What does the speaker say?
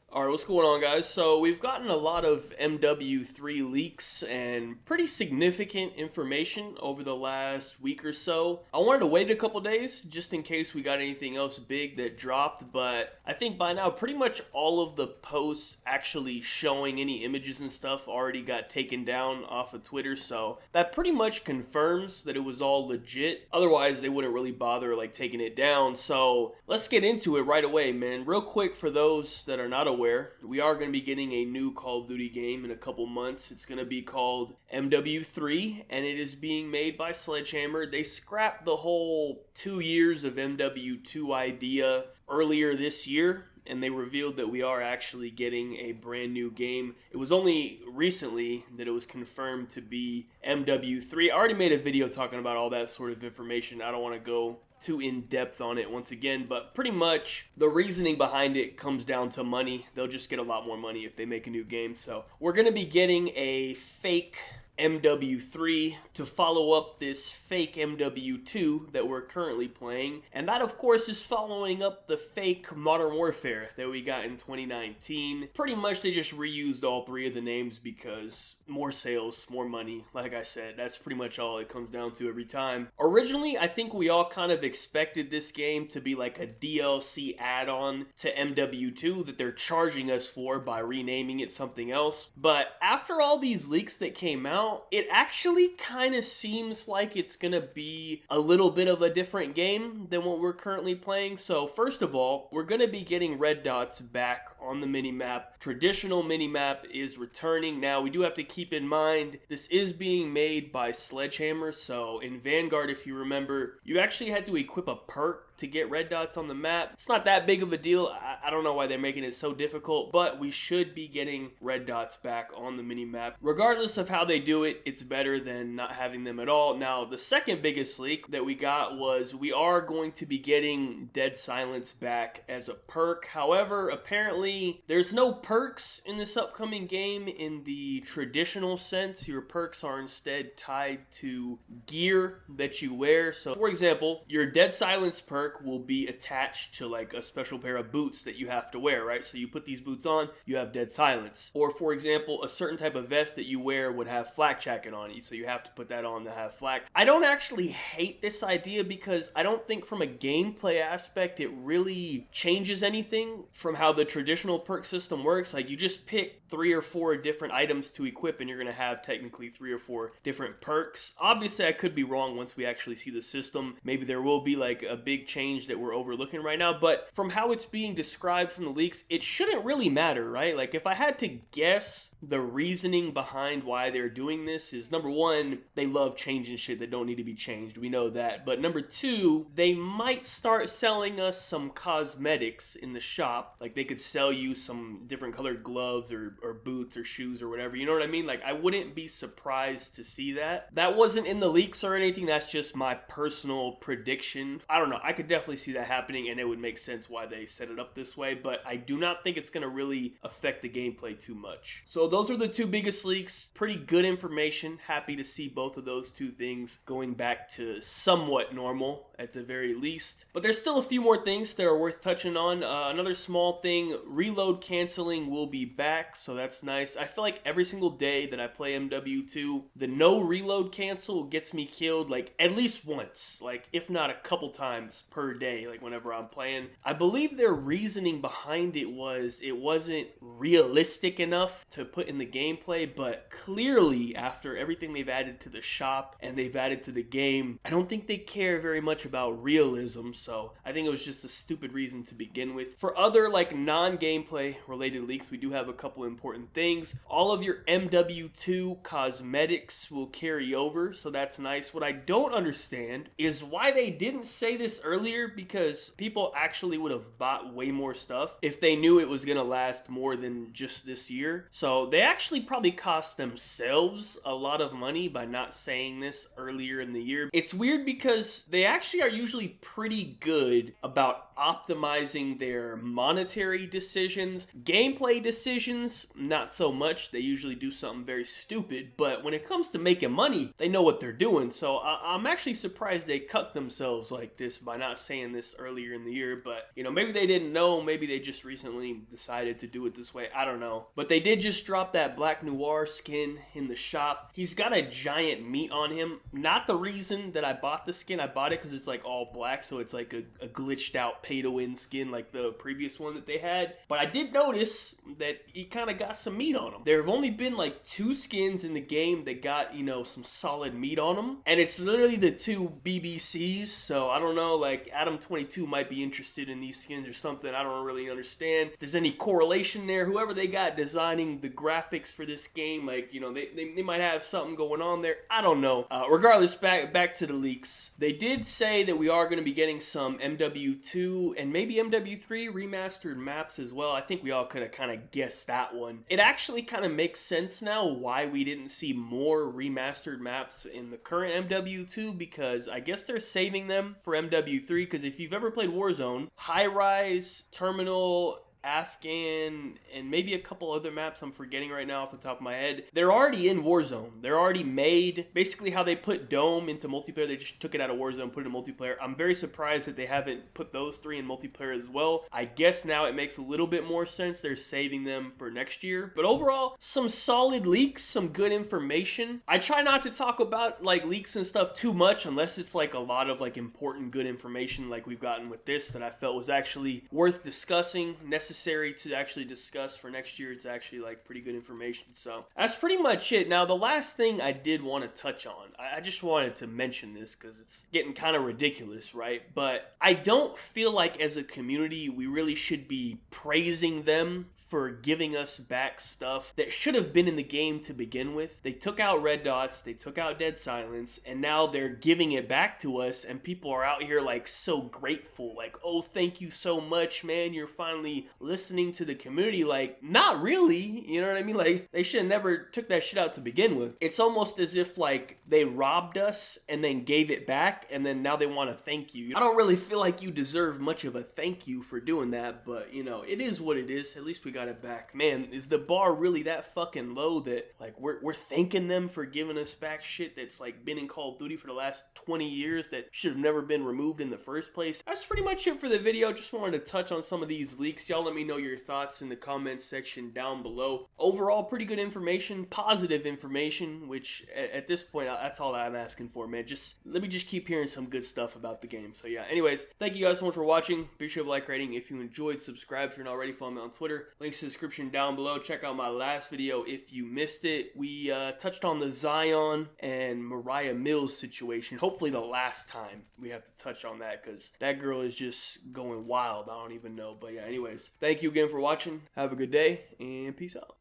Alright, what's going on, guys? So, we've gotten a lot of MW3 leaks and pretty significant information over the last week or so. I wanted to wait a couple days just in case we got anything else big that dropped, but I think by now pretty much all of the posts actually showing any images and stuff already got taken down off of Twitter, so that pretty much confirms that it was all legit. Otherwise, they wouldn't really bother taking it down. So, let's get into it right away, man. Real quick, for those that are not aware, we are going to be getting a new Call of Duty game in a couple months. It's going to be called MW3, and it is being made by Sledgehammer. They scrapped the whole 2 years of MW2 idea earlier this year, and they revealed that we are actually getting a brand new game. It was only recently that it was confirmed to be MW3. I already made a video talking about all that sort of information. I don't want to go too in-depth on it once again, but pretty much the reasoning behind it comes down to money. They'll just get a lot more money if they make a new game. So we're going to be getting a fake MW3 to follow up this fake MW2 that we're currently playing, and that of course is following up the fake Modern Warfare that we got in 2019. Pretty much they just reused all three of the names because more sales, more money. Like I said, that's pretty much all it comes down to every time. Originally, I think we all kind of expected this game to be like a DLC add-on to MW2 that they're charging us for by renaming it something else, but after all these leaks that came out, it actually kind of seems like it's gonna be a little bit of a different game than what we're currently playing. So first of all, we're gonna be getting red dots back on the minimap. Traditional minimap is returning. Now, we do have to keep in mind this is being made by Sledgehammer, so in Vanguard, if you remember, you actually had to equip a perk to get red dots on the map. It's not that big of a deal. I don't know why they're making it so difficult, but we should be getting red dots back on the minimap. Regardless of how they do it, it's better than not having them at all. Now, the second biggest leak that we got was we are going to be getting Dead Silence back as a perk. However, apparently there's no perks in this upcoming game in the traditional sense. Your perks are instead tied to gear that you wear. So, for example, your Dead Silence perk will be attached to like a special pair of boots that you have to wear, right? So you put these boots on, you have Dead Silence. Or for example, a certain type of vest that you wear would have flak jacket on you, so you have to put that on to have flak. I don't actually hate this idea because I don't think from a gameplay aspect it really changes anything from how the traditional perk system works. Like, you just pick 3 or 4 different items to equip and you're going to have technically 3 or 4 different perks. Obviously, I could be wrong once we actually see the system. Maybe there will be like a big change that we're overlooking right now, but from how it's being described from the leaks, it shouldn't really matter, right? Like, if I had to guess, the reasoning behind why they're doing this is, number one, they love changing shit that don't need to be changed. We know that. But number two, they might start selling us some cosmetics in the shop. Like, they could sell you some different colored gloves or boots or shoes or whatever. You know what I mean? Like, I wouldn't be surprised to see that. That wasn't in the leaks or anything. That's just my personal prediction. I don't know. I could definitely see that happening, and it would make sense why they set it up this way, but I do not think it's going to really affect the gameplay too much. So those are the two biggest leaks. Pretty good information. Happy to see both of those two things going back to somewhat normal at the very least. But there's still a few more things that are worth touching on. Another small thing, reload canceling will be back, so that's nice. I feel like every single day that I play MW2, the no reload cancel gets me killed like at least once, like if not a couple times per day, like whenever I'm playing. I believe their reasoning behind it was it wasn't realistic enough to put in the gameplay, but clearly after everything they've added to the shop and they've added to the game, I don't think they care very much about realism, so I think it was just a stupid reason to begin with. For other like non-gameplay related leaks, we do have a couple important things. All of your MW2 cosmetics will carry over, so that's nice. What I don't understand is why they didn't say this earlier, because people actually would have bought way more stuff if they knew it was gonna last more than just this year. So they actually probably cost themselves a lot of money by not saying this earlier in the year. It's weird because they actually are usually pretty good about optimizing their monetary decisions. Gameplay decisions, not so much. They usually do something very stupid, but when it comes to making money, they know what they're doing. So I'm actually surprised they cucked themselves like this by not saying this earlier in the year, but you know, maybe they didn't know, maybe they just recently decided to do it this way. I don't know. But they did just drop that Black Noir skin in the shop. He's got a giant meat on him. Not the reason that I bought the skin. I bought it because it's like all black, so it's like a glitched out pay-to-win skin like the previous one that they had. But I did notice that he kind of got some meat on him. There have only been like 2 skins in the game that got, you know, some solid meat on them, and it's literally the 2 BBCs. So I don't know, like Adam22 might be interested in these skins or something. I don't really understand if there's any correlation there. Whoever they got designing the graphics for this game, like, you know, they might have something going on there. I don't know. Regardless, back to the leaks. They did say that we are going to be getting some MW2 and maybe MW3 remastered maps as well. I think we all could have kind of guessed that one. It actually kind of makes sense now why we didn't see more remastered maps in the current MW2, because I guess they're saving them for MW3, because if you've ever played Warzone, High Rise, Terminal, Afghan, and maybe a couple other maps I'm forgetting right now off the top of my head, they're already in Warzone. They're already made. Basically how they put Dome into multiplayer, they just took it out of Warzone, put it in multiplayer. I'm very surprised that they haven't put those 3 in multiplayer as well. I guess now it makes a little bit more sense. They're saving them for next year. But overall, some solid leaks, some good information. I try not to talk about like leaks and stuff too much unless it's like a lot of like important good information like we've gotten with this that I felt was actually worth discussing, necessary to actually discuss for next year. It's actually like pretty good information. So that's pretty much it. Now the last thing I did want to touch on, I just wanted to mention this because it's getting kind of ridiculous, right? But I don't feel like as a community we really should be praising them for giving us back stuff that should have been in the game to begin with. They took out red dots, they took out dead silence, and now they're giving it back to us, and people are out here like so grateful, like, oh, thank you so much, man, you're finally listening to the community. Like, not really, you know what I mean? Like, they should have never took that shit out to begin with. It's almost as if like they robbed us and then gave it back, and then now they want to thank you. I don't really feel like you deserve much of a thank you for doing that, but you know, it is what it is. At least we got it back. Man, is the bar really that fucking low that like we're thanking them for giving us back shit that's like been in Call of Duty for the last 20 years that should have never been removed in the first place? That's pretty much it for the video. Just wanted to touch on some of these leaks. Y'all let me know your thoughts in the comments section down below. Overall, pretty good information, positive information, which at this point, that's all I'm asking for, man. Just let me just keep hearing some good stuff about the game. So yeah, anyways, thank you guys so much for watching. Be sure to like, rating if you enjoyed, subscribe if you're not already, follow me on Twitter. Links in the description down below. Check out my last video if you missed it. We touched on the Zion and Mariah Mills situation. Hopefully the last time we have to touch on that, because that girl is just going wild. I don't even know. But yeah, anyways, thank you again for watching. Have a good day and peace out.